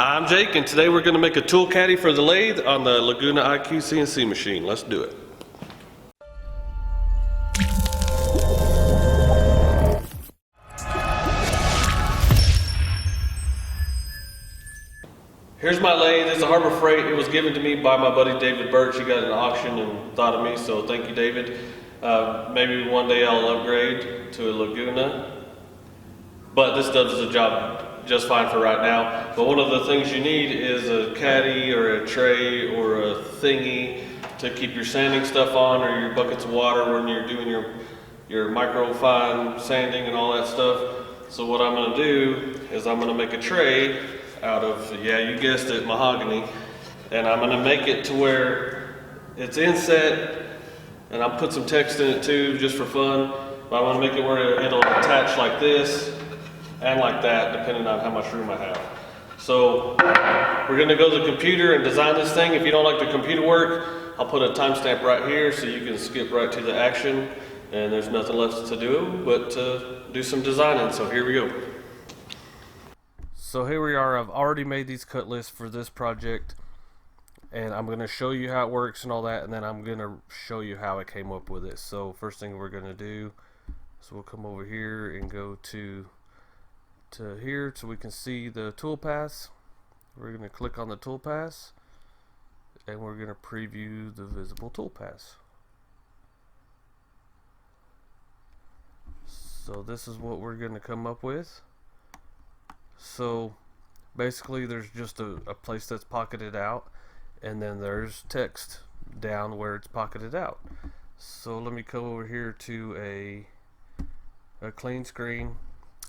I'm Jake, and today we're going to make a tool caddy for the lathe on the Laguna IQ CNC machine. Let's do it. Here's my lathe. It's a Harbor Freight. It was given to me by my buddy David Birch. He got an auction and thought of me, so thank you, David. Maybe one day I'll upgrade to a Laguna, but this does the job just fine for right now. But one of the things you need is a caddy or a tray or a thingy to keep your sanding stuff on, or your buckets of water when you're doing your micro fine sanding and all that stuff. So what I'm going to do is I'm going to make a tray out of, yeah, you guessed it, mahogany, and I'm going to make it to where it's inset, and I'll put some text in it too just for fun, but I'm going to make it where it'll attach like this and like that, depending on how much room I have. So we're going to go to the computer and design this thing. If you don't like the computer work, I'll put a timestamp right here so you can skip right to the action, and there's nothing left to do but to do some designing. So here we go. So here we are. I've already made these cut lists for this project, and I'm going to show you how it works and all that, and then I'm going to show you how I came up with it. So first thing we're going to do, so we'll come over here and go to here so we can see the tool paths. We're going to click on the tool paths, and we're going to preview the visible tool paths. So this is what we're going to come up with. So basically there's just a place that's pocketed out, and then there's text down where it's pocketed out. So let me come over here to a clean screen,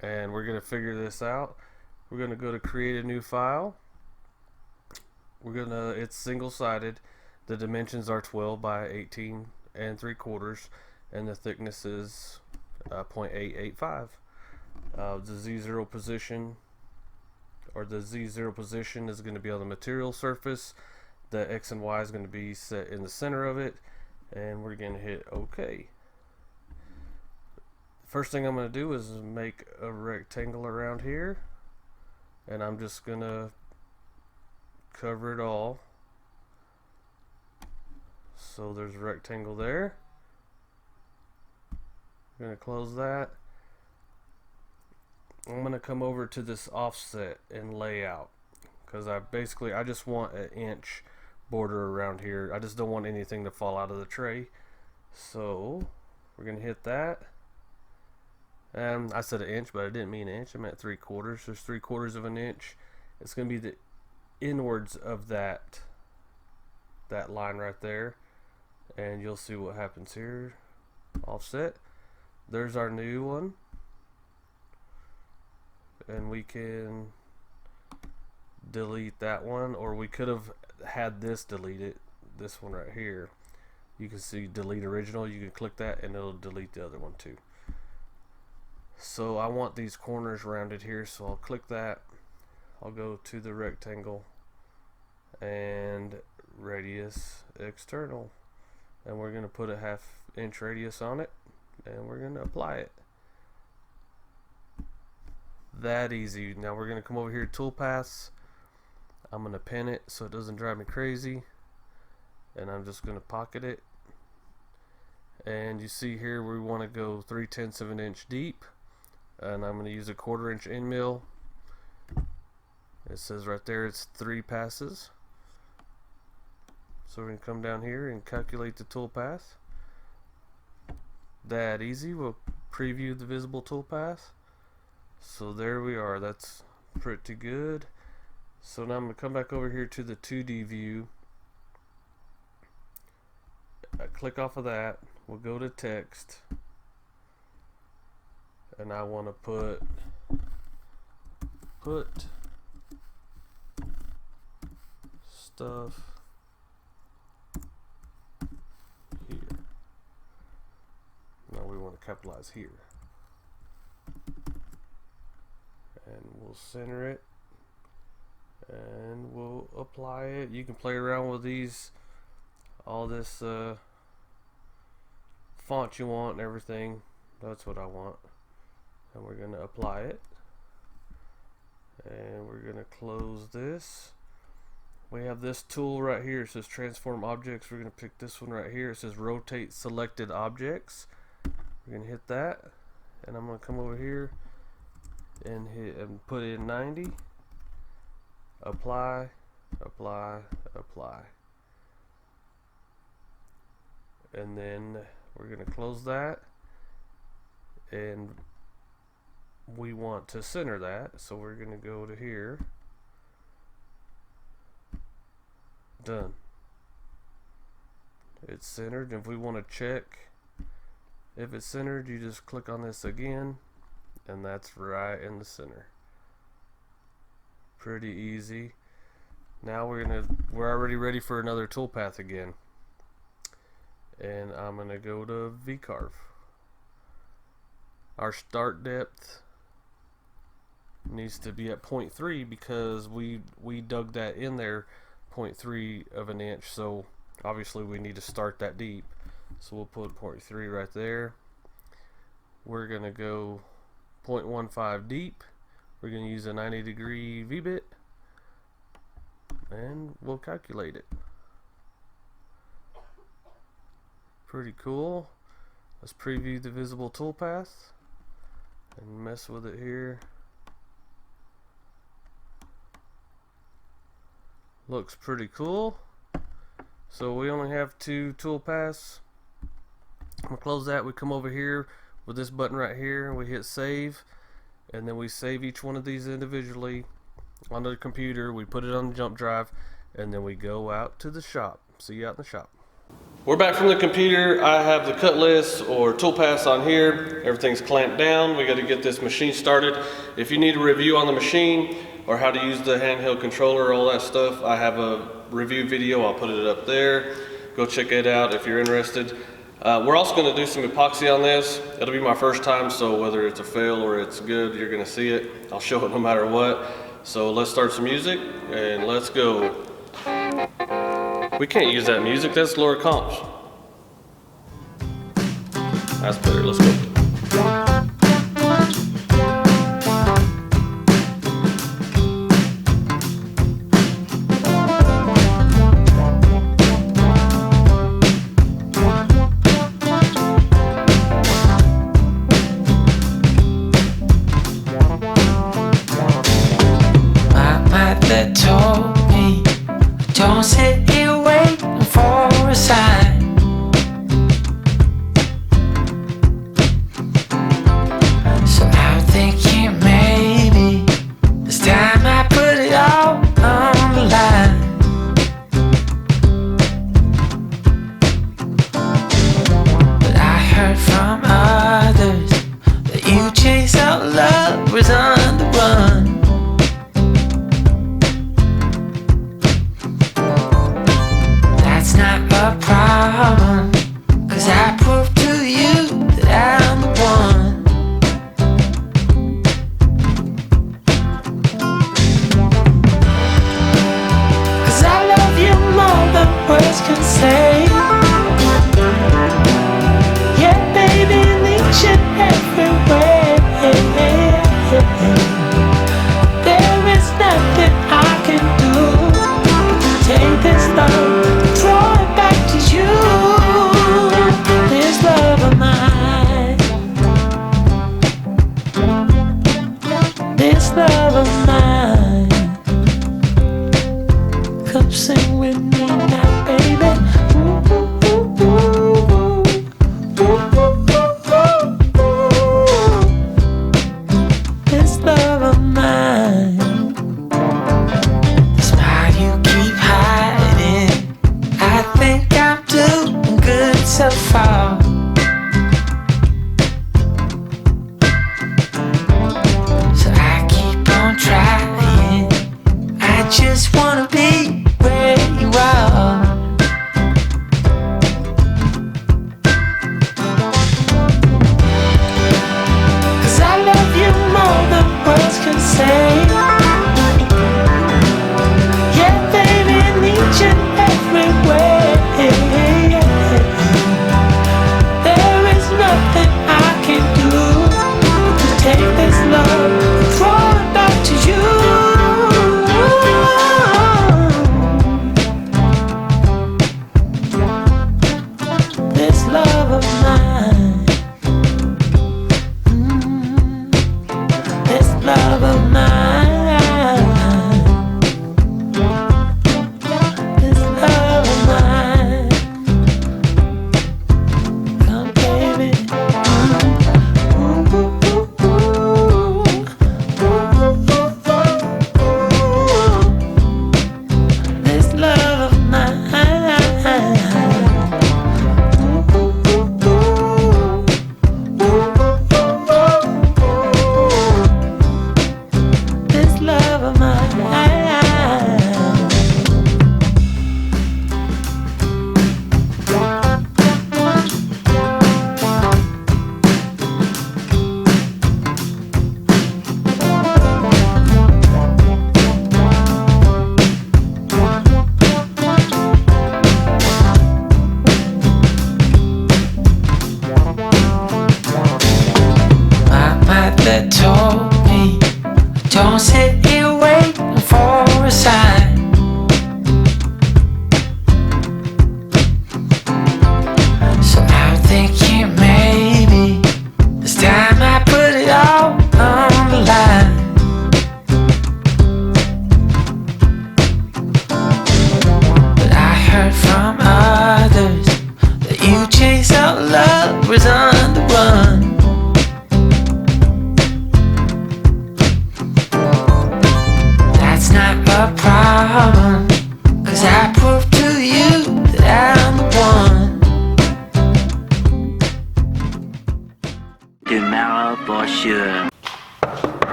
and we're going to figure this out. We're going to go to create a new file. It's single-sided. The dimensions are 12 by 18 3/4, and the thickness is 0.885. The Z0 position, or the Z0 position, is going to be on the material surface. The X and Y is going to be set in the center of it, and we're going to hit OK. First thing I'm going to do is make a rectangle around here, and I'm just going to cover it all. So there's a rectangle there. I'm going to close that. I'm going to come over to this offset and layout, because I just want an inch border around here. I just don't want anything to fall out of the tray. So we're going to hit that. I said an inch, but I didn't mean an inch. I meant 3/4. There's 3/4 of an inch. It's going to be the inwards of that line right there, and you'll see what happens here. Offset. There's our new one, and we can delete that one, or we could have had this deleted. This one right here, you can see delete original. You can click that and it'll delete the other one too. So I want these corners rounded here, so I'll click that. I'll go to the rectangle and radius external, and we're going to put a 1/2 inch radius on it, and we're going to apply it. That easy. Now we're going to come over here to tool paths. I'm going to pin it so it doesn't drive me crazy, and I'm just going to pocket it. And you see here we want to go 3/10 of an inch deep, and I'm going to use a 1/4 inch end mill. It says right there it's 3 passes. So we're going to come down here and calculate the tool path. That easy. We'll preview the visible tool path. So there we are. That's pretty good. So now I'm going to come back over here to the 2D view. I click off of that. We'll go to text, and I want to put stuff here. Now we want to capitalize here, and we'll center it, and we'll apply it. You can play around with all this font you want and everything. That's what I want, and we're going to apply it. And we're going to close this. We have this tool right here. It says transform objects. We're going to pick this one right here. It says rotate selected objects. We're going to hit that. And I'm going to come over here and hit and put in 90. Apply, apply, apply. And then we're going to close that. And we want to center that. So we're going to go to here. Done. It's centered. If we want to check if it's centered, you just click on this again, and that's right in the center. Pretty easy. Now we're already ready for another toolpath again, and I'm gonna go to V-carve. Our start depth needs to be at 0.3 because we dug that in there 0.3 of an inch, so obviously we need to start that deep. So we'll put 0.3 right there. We're gonna go 0.15 deep. We're gonna use a 90-degree V-bit, and we'll calculate it. Pretty cool. Let's preview the visible toolpath and mess with it here. Looks pretty cool. So we only have 2 toolpaths. I'm gonna close that. We come over here with this button right here. We hit save, and then we save each one of these individually onto the computer. We put it on the jump drive, and then we go out to the shop. See you out in the shop. We're back from the computer. I have the cut list or toolpaths on here. Everything's clamped down. We got to get this machine started. If you need a review on the machine or how to use the handheld controller, all that stuff, I have a review video. I'll put it up there. Go check it out if you're interested. We're also going to do some epoxy on this. It'll be my first time, so whether it's a fail or it's good, you're going to see it. I'll show it no matter what. So let's start some music and let's go. We can't use that music, that's lower comps. That's better, let's go. That told me don't sit here waiting for a sign. So I'm thinking maybe it's time I put it all on the line. But I heard from others that you chase out lovers on the run.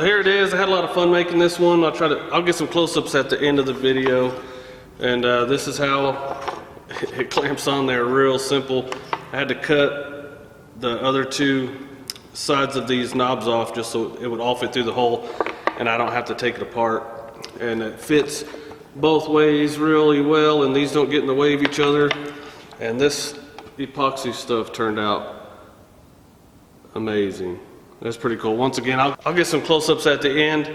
here it is. I had a lot of fun making this one. I'll get some close-ups at the end of the video. And this is how it clamps on there, real simple. I had to cut the other two sides of these knobs off just so it would all fit through the hole and I don't have to take it apart. And it fits both ways really well, and these don't get in the way of each other. And this epoxy stuff turned out amazing. That's pretty cool. Once again, I'll get some close-ups at the end.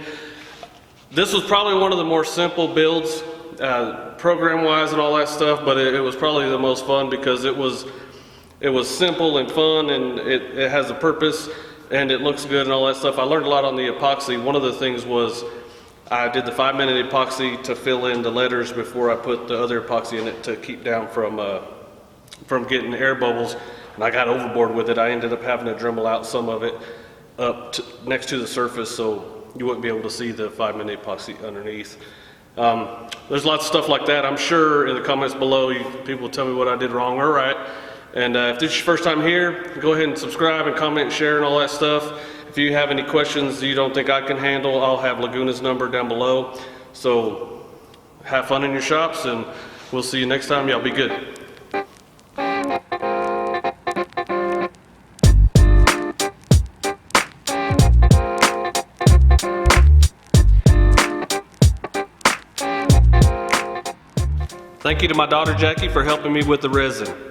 This was probably one of the more simple builds, program-wise and all that stuff, but it was probably the most fun because it was simple and fun, and it has a purpose, and it looks good and all that stuff. I learned a lot on the epoxy. One of the things was I did the 5-minute epoxy to fill in the letters before I put the other epoxy in it to keep down from getting air bubbles, and I got overboard with it. I ended up having to Dremel out some of it up next to the surface so you wouldn't be able to see the 5-minute epoxy underneath. There's lots of stuff like that. I'm sure in the comments below people will tell me what I did wrong or right. And if this is your first time here, go ahead and subscribe and comment and share and all that stuff. If you have any questions you don't think I can handle, I'll have Laguna's number down below. So have fun in your shops, and we'll see you next time. Y'all be good. Thank you to my daughter Jackie for helping me with the resin.